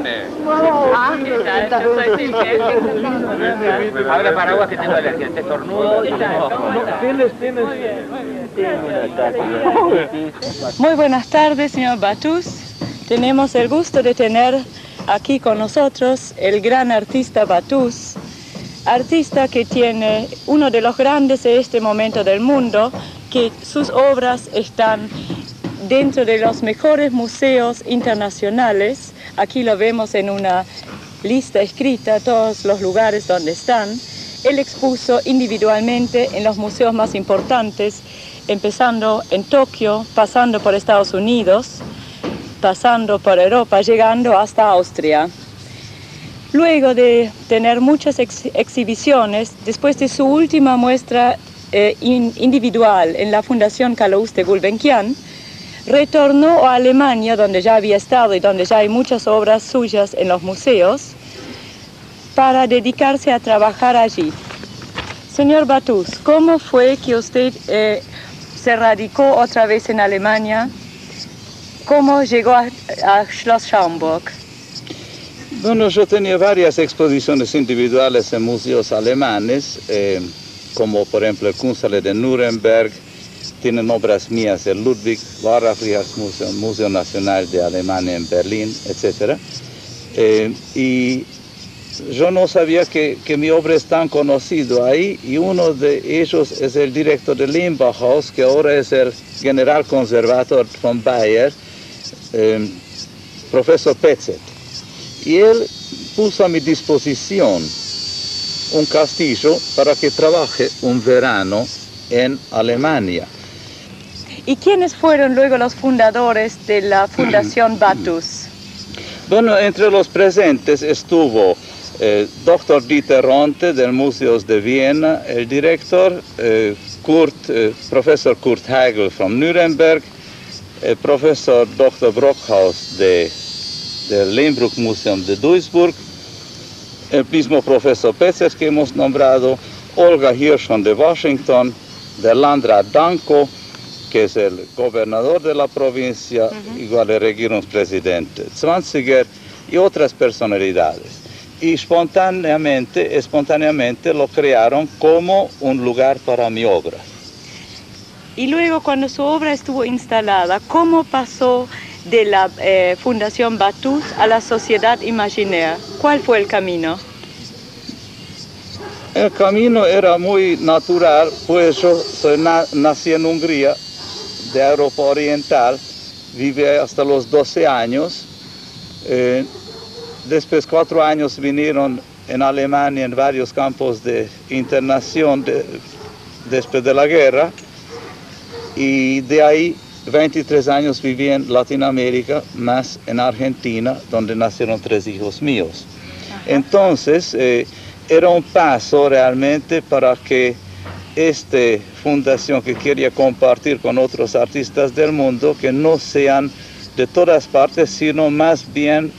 cine. Ah, ¿qué tal? Yo soy Silvia. Habla paraguas que tengo alergia, te estornudo y Tienes. Muy buenas tardes, señor Batús. Tenemos el gusto de tener aquí con nosotros el gran artista Batús, artista que tiene uno de los grandes de este momento del mundo, que sus obras están dentro de los mejores museos internacionales. Aquí lo vemos en una lista escrita, todos los lugares donde están. Él expuso individualmente en los museos más importantes, empezando en Tokio, pasando por Estados Unidos, pasando por Europa, llegando hasta Austria. Luego de tener muchas exhibiciones, después de su última muestra individual en la Fundación Calouste de Gulbenkian, retornó a Alemania, donde ya había estado y donde ya hay muchas obras suyas en los museos, para dedicarse a trabajar allí. Señor Batús, ¿cómo fue que usted se radicó otra vez en Alemania? ¿Cómo llegó a Schloss Schaumburg? Bueno, yo tenía varias exposiciones individuales en museos alemanes, como por ejemplo el Kunsthalle de Nuremberg, tienen obras mías el Ludwig Warhol-Museum, Museo Nacional de Alemania en Berlín, etc. Y yo no sabía que mi obra es tan conocida ahí, y uno de ellos es el director del Limbauhaus, que ahora es el general conservador von Bayer, profesor Petzet. Y él puso a mi disposición un castillo para que trabaje un verano en Alemania. ¿Y quiénes fueron luego los fundadores de la Fundación Batús? Bueno, entre los presentes estuvo Dr. Dieter Ronte del Museo de Viena, el director, profesor Kurt Heigl from Nuremberg, el profesor Dr. Brockhaus del Lehmbruck Museum de Duisburg, el mismo profesor Petzet que hemos nombrado, Olga Hirschhorn de Washington, del Landrat Danko, que es el gobernador de la provincia, igual el regierungspresidente Zwanziger, y otras personalidades. Y espontáneamente lo crearon como un lugar para mi obra. Y luego, cuando su obra estuvo instalada, ¿cómo pasó de la Fundación Batús a la Sociedad Imaginaire? ¿Cuál fue el camino? El camino era muy natural, pues yo nací en Hungría, de Europa Oriental, viví hasta los 12 años. Después 4 años vinieron en Alemania en varios campos de internación después de la guerra, y de ahí 23 años viví en Latinoamérica, más en Argentina, donde nacieron 3 hijos míos. Ajá. Entonces, era un paso realmente para que esta fundación que quería compartir con otros artistas del mundo, que no sean de todas partes, sino más bien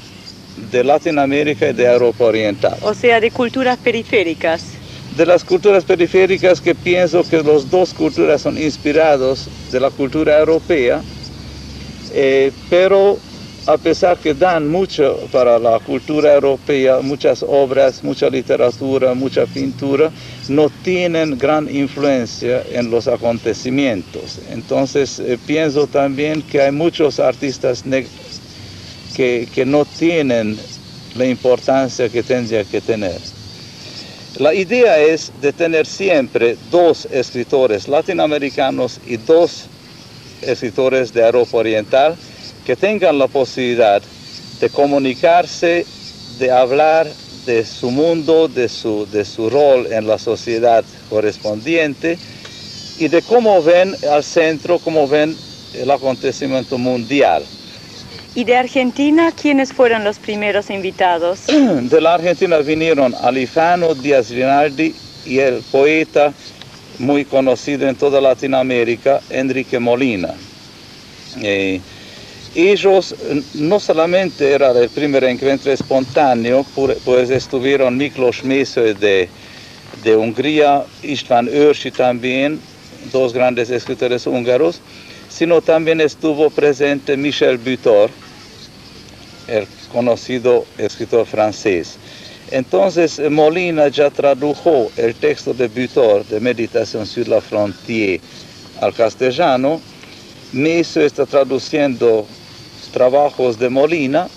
de Latinoamérica y de Europa Oriental. O sea, de culturas periféricas. De las culturas periféricas, que pienso que las dos culturas son inspiradas de la cultura europea, pero a pesar que dan mucho para la cultura europea, muchas obras, mucha literatura, mucha pintura, no tienen gran influencia en los acontecimientos. Entonces pienso también que hay muchos artistas que no tienen la importancia que tendría que tener. La idea es de tener siempre 2 escritores latinoamericanos y 2 escritores de Europa Oriental que tengan la posibilidad de comunicarse, de hablar de su mundo, de su rol en la sociedad correspondiente, y de cómo ven al centro, cómo ven el acontecimiento mundial. ¿Y de Argentina quiénes fueron los primeros invitados? De la Argentina vinieron Alifano Díaz Rinaldi y el poeta muy conocido en toda Latinoamérica, Enrique Molina. Ellos no solamente era el primer encuentro espontáneo, pues estuvieron Miklos Mészöly de Hungría, István Őrsi también, 2 grandes escritores húngaros, sino también estuvo presente Michel Butor, el conocido escritor francés. Entonces Molina ya tradujo el texto de Butor, de Meditación sur la frontière, al castellano. Miso está traduciendo trabajos de Molina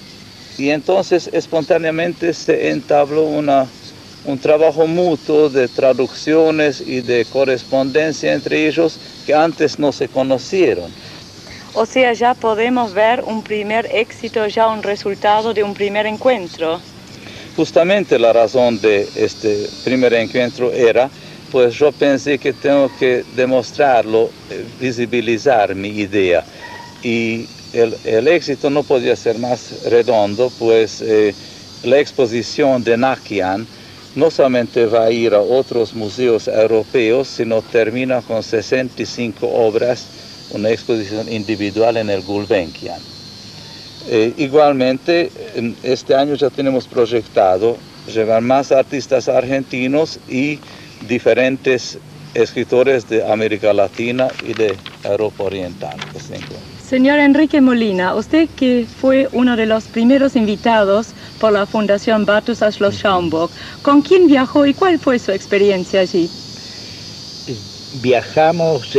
y entonces espontáneamente se entabló un trabajo mutuo de traducciones y de correspondencia entre ellos que antes no se conocieron. O sea, ya podemos ver un primer éxito, ya un resultado de un primer encuentro. Justamente la razón de este primer encuentro era, pues yo pensé que tengo que demostrarlo, visibilizar mi idea. Y el éxito no podía ser más redondo, pues la exposición de Nakian no solamente va a ir a otros museos europeos, sino termina con 65 obras, una exposición individual en el Gulbenkian. Igualmente, este año ya tenemos proyectado llevar más artistas argentinos y diferentes escritores de América Latina y de Europa Oriental. Señor Enrique Molina, usted que fue uno de los primeros invitados por la Fundación Batus a Schloss Schaumburg, ¿con quién viajó y cuál fue su experiencia allí? Viajamos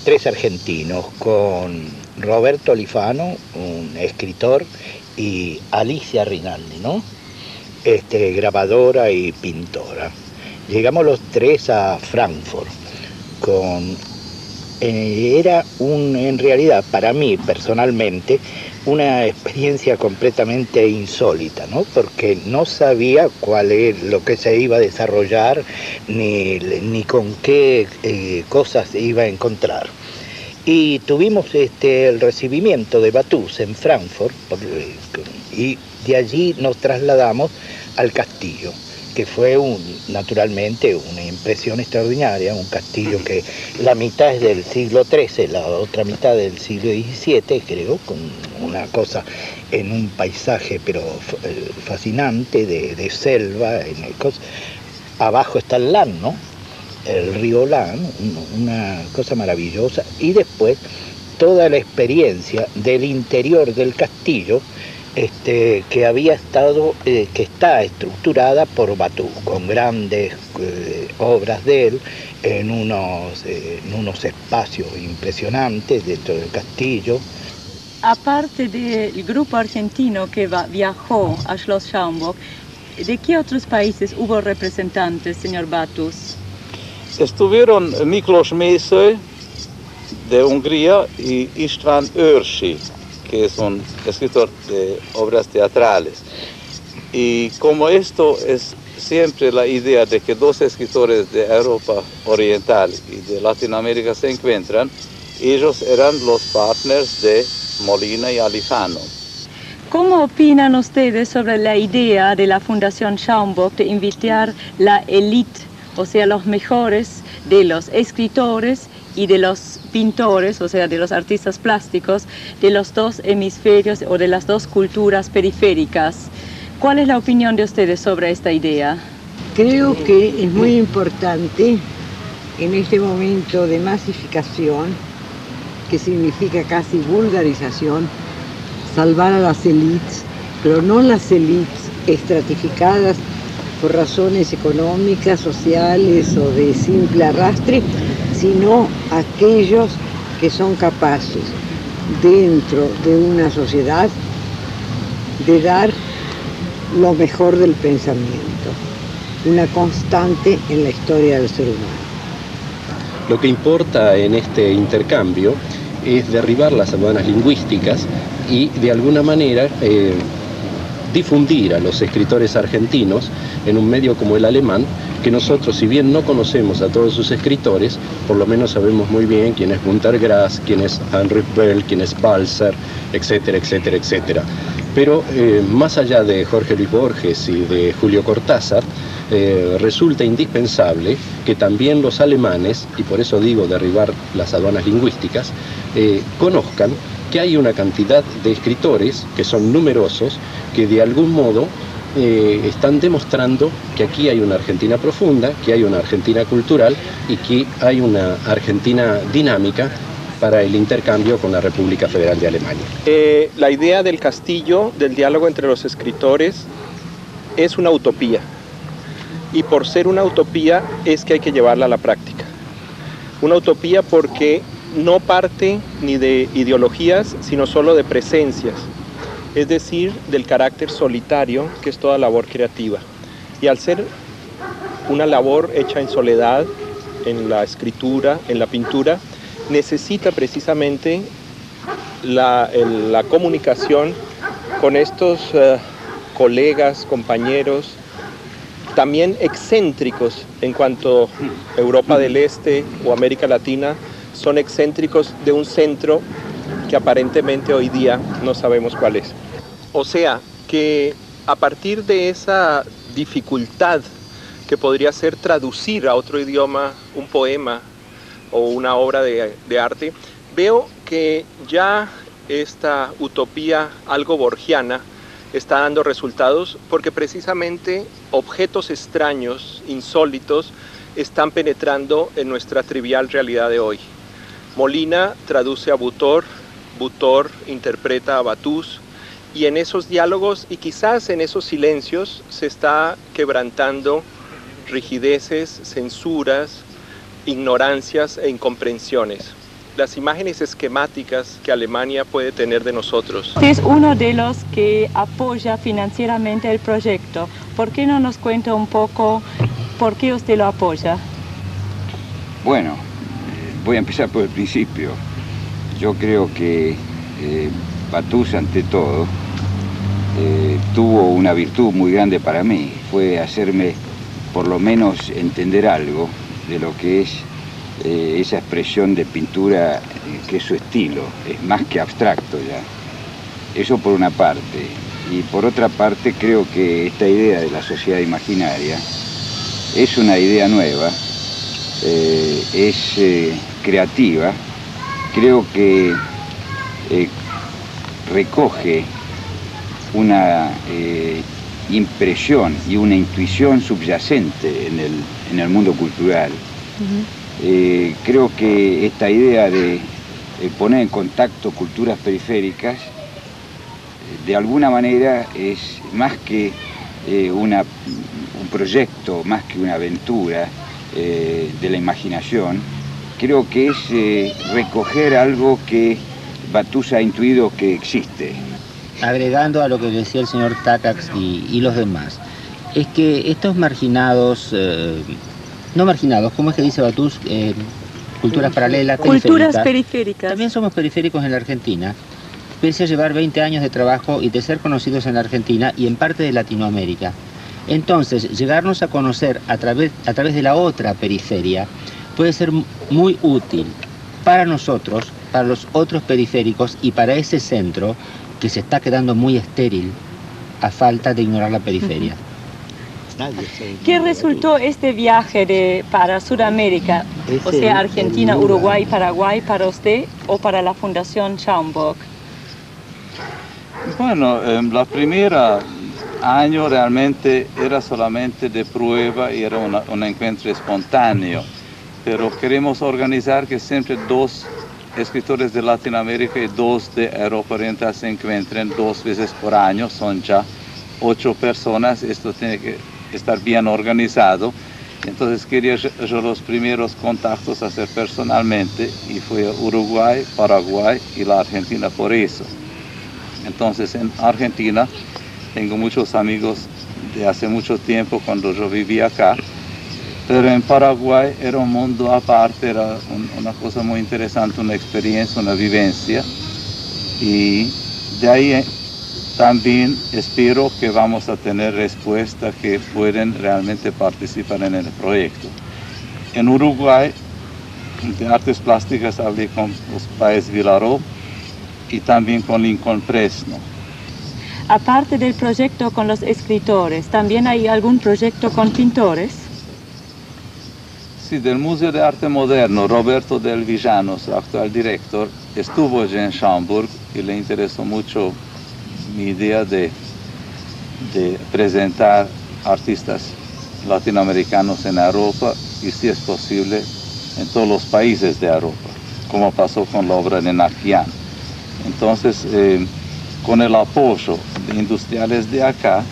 tres argentinos, con Roberto Lifano, un escritor, y Alicia Rinaldi, ¿no? Grabadora y pintora. Llegamos los tres a Frankfurt. Era en realidad, para mí personalmente, una experiencia completamente insólita, ¿no? Porque no sabía cuál es lo que se iba a desarrollar, ni con qué cosas se iba a encontrar. Y tuvimos el recibimiento de Batus en Frankfurt, y de allí nos trasladamos al castillo, que fue naturalmente una impresión extraordinaria, un castillo que la mitad es del siglo XIII, la otra mitad del siglo XVII, creo, con una cosa en un paisaje pero fascinante de selva, abajo está el Lahn, ¿no? El río Lahn, una cosa maravillosa, y después toda la experiencia del interior del castillo, que había estado, que está estructurada por Batus, con grandes obras de él, en unos espacios impresionantes dentro del castillo. Aparte del grupo argentino que viajó a Schloss Schaumburg, ¿de qué otros países hubo representantes, señor Batus? Estuvieron Miklós Mészöly de Hungría y István Őrsi, que es un escritor de obras teatrales. Y como esto es siempre la idea de que dos escritores de Europa Oriental y de Latinoamérica se encuentran, ellos eran los partners de Molina y Alifano. ¿Cómo opinan ustedes sobre la idea de la Fundación Schaumburg de invitar la élite, o sea, los mejores de los escritores y de los pintores, o sea, de los artistas plásticos, de los dos hemisferios o de las dos culturas periféricas? ¿Cuál es la opinión de ustedes sobre esta idea? Creo que es muy importante en este momento de masificación, que significa casi vulgarización, salvar a las élites, pero no las élites estratificadas por razones económicas, sociales o de simple arrastre, sino aquellos que son capaces, dentro de una sociedad, de dar lo mejor del pensamiento, una constante en la historia del ser humano. Lo que importa en este intercambio es derribar las aduanas lingüísticas y de alguna manera difundir a los escritores argentinos en un medio como el alemán, que nosotros, si bien no conocemos a todos sus escritores, por lo menos sabemos muy bien quién es Günter Grass, quién es Heinrich Böll, quién es Balzer, etcétera, etcétera, etcétera. Pero más allá de Jorge Luis Borges y de Julio Cortázar, resulta indispensable que también los alemanes, y por eso digo derribar las aduanas lingüísticas, conozcan que hay una cantidad de escritores que son numerosos, que de algún modo están demostrando que aquí hay una Argentina profunda, que hay una Argentina cultural y que hay una Argentina dinámica para el intercambio con la República Federal de Alemania. La idea del castillo, del diálogo entre los escritores, es una utopía. Y por ser una utopía es que hay que llevarla a la práctica. Una utopía porque no parte ni de ideologías, sino solo de presencias. Es decir, del carácter solitario que es toda labor creativa. Y al ser una labor hecha en soledad, en la escritura, en la pintura, necesita precisamente la comunicación con estos colegas, compañeros, también excéntricos en cuanto Europa del Este o América Latina son excéntricos de un centro que aparentemente hoy día no sabemos cuál es. O sea, que a partir de esa dificultad que podría ser traducir a otro idioma un poema o una obra de arte, veo que ya esta utopía algo borgiana está dando resultados porque precisamente objetos extraños, insólitos, están penetrando en nuestra trivial realidad de hoy. Molina traduce a Butor, Butor interpreta a Batús, y en esos diálogos y quizás en esos silencios se está quebrantando rigideces, censuras, ignorancias e incomprensiones. Las imágenes esquemáticas que Alemania puede tener de nosotros. Usted es uno de los que apoya financieramente el proyecto. ¿Por qué no nos cuenta un poco por qué usted lo apoya? Bueno, voy a empezar por el principio. Yo creo que Batús, ante todo, tuvo una virtud muy grande para mí. Fue hacerme, por lo menos, entender algo de lo que es esa expresión de pintura que es su estilo, es más que abstracto ya. Eso por una parte. Y por otra parte creo que esta idea de la sociedad imaginaria es una idea nueva, es creativa, creo que recoge una impresión y una intuición subyacente en el mundo cultural. Creo que esta idea de poner en contacto culturas periféricas, de alguna manera es más que un proyecto, más que una aventura de la imaginación. Creo que es recoger algo que Batús ha intuido que existe. Agregando a lo que decía el señor Takacs y los demás, es que estos marginados, no marginados, ¿cómo es que dice Batús? Culturas paralelas, culturas periféricas. También somos periféricos en la Argentina, pese a llevar 20 años de trabajo y de ser conocidos en la Argentina y en parte de Latinoamérica. Entonces, llegarnos a conocer a través de la otra periferia puede ser muy útil para nosotros, para los otros periféricos y para ese centro que se está quedando muy estéril a falta de ignorar la periferia. ¿Qué resultó este viaje para Sudamérica? O sea, Argentina, Uruguay, Paraguay, para usted o para la Fundación Schaumburg? Bueno, la primera año realmente era solamente de prueba y era un encuentro espontáneo, pero queremos organizar que siempre 2 escritores de Latinoamérica y 2 de Europa Oriental se encuentren 2 veces por año, son ya 8 personas, esto tiene que estar bien organizado. Entonces quería yo los primeros contactos hacer personalmente y fue a Uruguay, Paraguay y la Argentina por eso. Entonces en Argentina tengo muchos amigos de hace mucho tiempo cuando yo vivía acá, pero en Paraguay era un mundo aparte, era una cosa muy interesante, una experiencia, una vivencia, y de ahí también espero que vamos a tener respuestas que pueden realmente participar en el proyecto. En Uruguay, de artes plásticas, hablé con los Páez Vilaró y también con Lincoln Fresno. Aparte del proyecto con los escritores, ¿también hay algún proyecto con pintores? Sí, del Museo de Arte Moderno, Roberto Del Villano, su actual director, estuvo allí en Schaumburg y le interesó mucho mi idea de presentar artistas latinoamericanos en Europa y, si es posible, en todos los países de Europa. como pasó con la obra de Nakian. Entonces, con el apoyo de industriales de acá,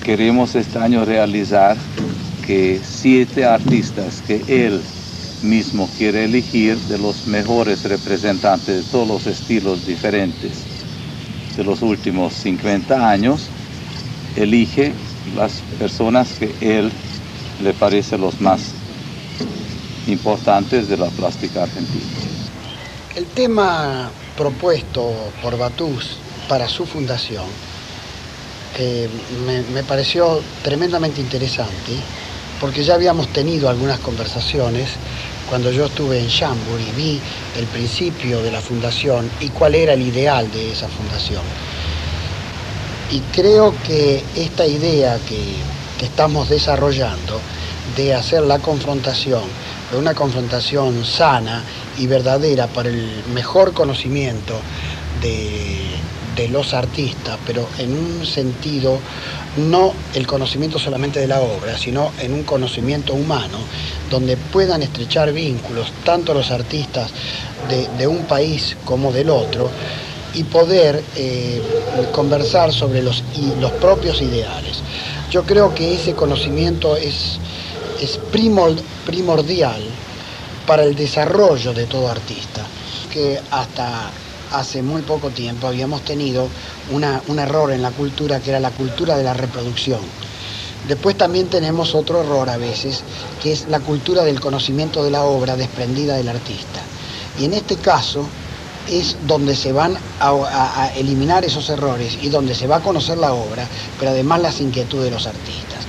queremos este año realizar que 7 artistas que él mismo quiere elegir, de los mejores representantes de todos los estilos diferentes de los últimos 50 años, elige las personas que él le parece los más importantes de la plástica argentina. El tema propuesto por Batús para su fundación me pareció tremendamente interesante, porque ya habíamos tenido algunas conversaciones cuando yo estuve en Chambord y vi el principio de la fundación y cuál era el ideal de esa fundación. Y creo que esta idea que estamos desarrollando de hacer la confrontación, pero una confrontación sana y verdadera para el mejor conocimiento de los artistas, pero en un sentido, no el conocimiento solamente de la obra, sino en un conocimiento humano, donde puedan estrechar vínculos tanto los artistas de un país como del otro, y poder conversar sobre los propios ideales. Yo creo que ese conocimiento es primordial para el desarrollo de todo artista, que hasta hace muy poco tiempo habíamos tenido un error en la cultura, que era la cultura de la reproducción. Después también tenemos otro error a veces, que es la cultura del conocimiento de la obra desprendida del artista. Y en este caso es donde se van a eliminar esos errores y donde se va a conocer la obra, pero además las inquietudes de los artistas.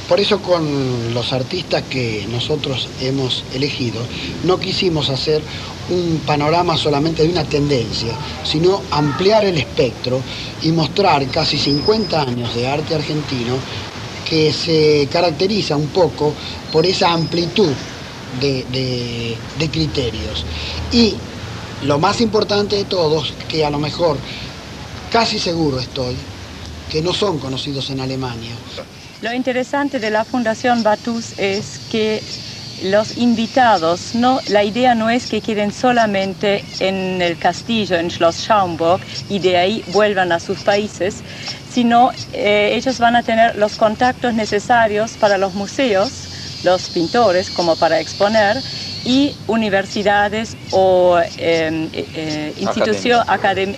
Por eso con los artistas que nosotros hemos elegido, no quisimos hacer un panorama solamente de una tendencia, sino ampliar el espectro y mostrar casi 50 años de arte argentino que se caracteriza un poco por esa amplitud de criterios. Y lo más importante de todos, que a lo mejor casi seguro estoy, que no son conocidos en Alemania. Lo interesante de la Fundación Batús es que los invitados, la idea no es que queden solamente en el castillo, en Schloss Schaumburg, y de ahí vuelvan a sus países, sino ellos van a tener los contactos necesarios para los museos, los pintores, como para exponer, y universidades o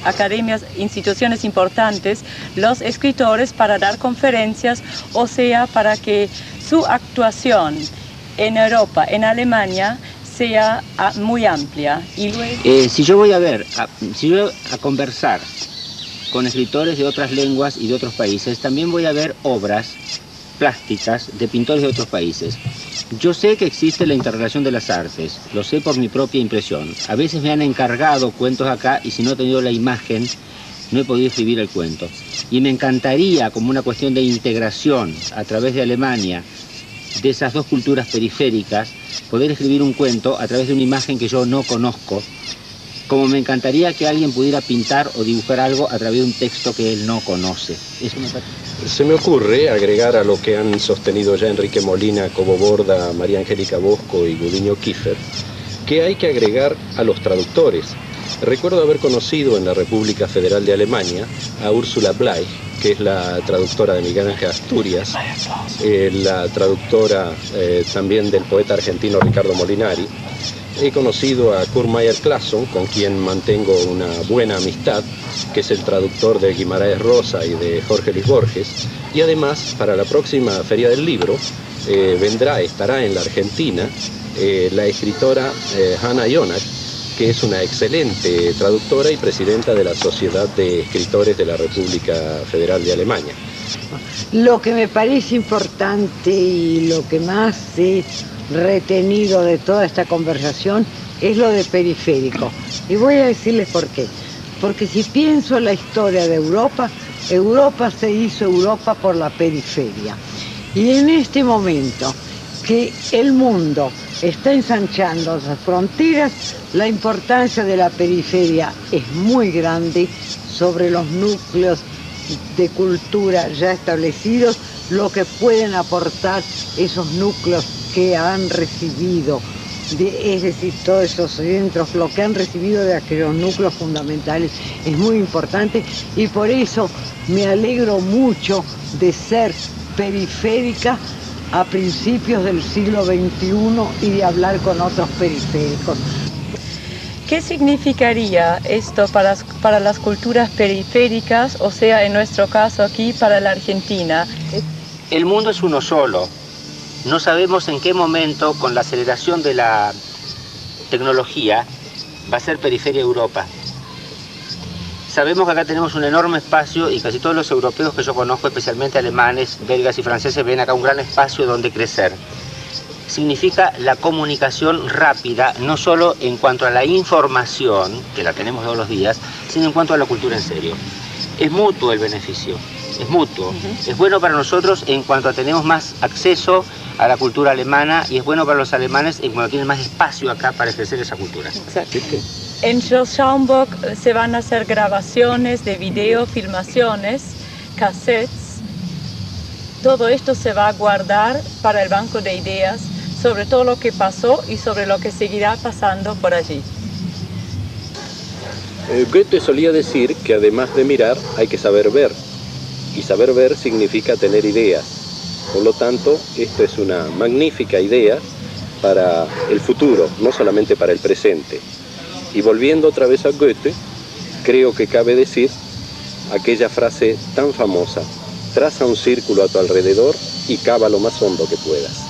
academias, instituciones importantes, los escritores para dar conferencias, o sea, para que su actuación en Europa, en Alemania, sea muy amplia. Y luego... si yo voy a conversar con escritores de otras lenguas y de otros países, también voy a ver obras plásticas de pintores de otros países. Yo sé que existe la interrelación de las artes, lo sé por mi propia impresión. A veces me han encargado cuentos acá y si no he tenido la imagen, no he podido escribir el cuento. Y me encantaría, como una cuestión de integración a través de Alemania, de esas dos culturas periféricas, poder escribir un cuento a través de una imagen que yo no conozco, como me encantaría que alguien pudiera pintar o dibujar algo a través de un texto que él no conoce. Se me ocurre agregar a lo que han sostenido ya Enrique Molina, Cobo Borda, María Angélica Bosco y Gudiño Kiefer, que hay que agregar a los traductores. Recuerdo haber conocido en la República Federal de Alemania a Úrsula Bleich, que es la traductora de Miguel Ángel Asturias, la traductora también del poeta argentino Ricardo Molinari. He conocido a Kurt Meyer-Clason, con quien mantengo una buena amistad, que es el traductor de Guimarães Rosa y de Jorge Luis Borges, y además para la próxima Feria del Libro estará en la Argentina la escritora Hannah Jonak, que es una excelente traductora y presidenta de la Sociedad de Escritores de la República Federal de Alemania. Lo que me parece importante y lo que más he retenido de toda esta conversación es lo de periférico. Y voy a decirles por qué. Porque si pienso en la historia de Europa, Europa se hizo Europa por la periferia. Y en este momento que el mundo está ensanchando sus fronteras, la importancia de la periferia es muy grande sobre los núcleos de cultura ya establecidos, lo que pueden aportar esos núcleos que han recibido es decir, todos esos centros, lo que han recibido de aquellos núcleos fundamentales es muy importante, y por eso me alegro mucho de ser periférica a principios del siglo XXI y de hablar con otros periféricos. ¿Qué significaría esto para las culturas periféricas, o sea, en nuestro caso aquí, para la Argentina? El mundo es uno solo. No sabemos en qué momento, con la aceleración de la tecnología, va a ser periferia Europa. Sabemos que acá tenemos un enorme espacio y casi todos los europeos que yo conozco, especialmente alemanes, belgas y franceses, ven acá un gran espacio donde crecer. Significa la comunicación rápida, no solo en cuanto a la información, que la tenemos todos los días, sino en cuanto a la cultura en serio. Es mutuo el beneficio, es mutuo. Es bueno para nosotros en cuanto a tenemos más acceso a la cultura alemana, y es bueno para los alemanes en cuanto tienen más espacio acá para ejercer esa cultura. Exacto. En Schloss Schaumburg se van a hacer grabaciones de video, filmaciones, cassettes. Todo esto se va a guardar para el banco de ideas sobre todo lo que pasó y sobre lo que seguirá pasando por allí. Goethe solía decir que además de mirar hay que saber ver, y saber ver significa tener ideas. Por lo tanto, esto es una magnífica idea para el futuro, no solamente para el presente. Y volviendo otra vez a Goethe, creo que cabe decir aquella frase tan famosa: traza un círculo a tu alrededor y cava lo más hondo que puedas.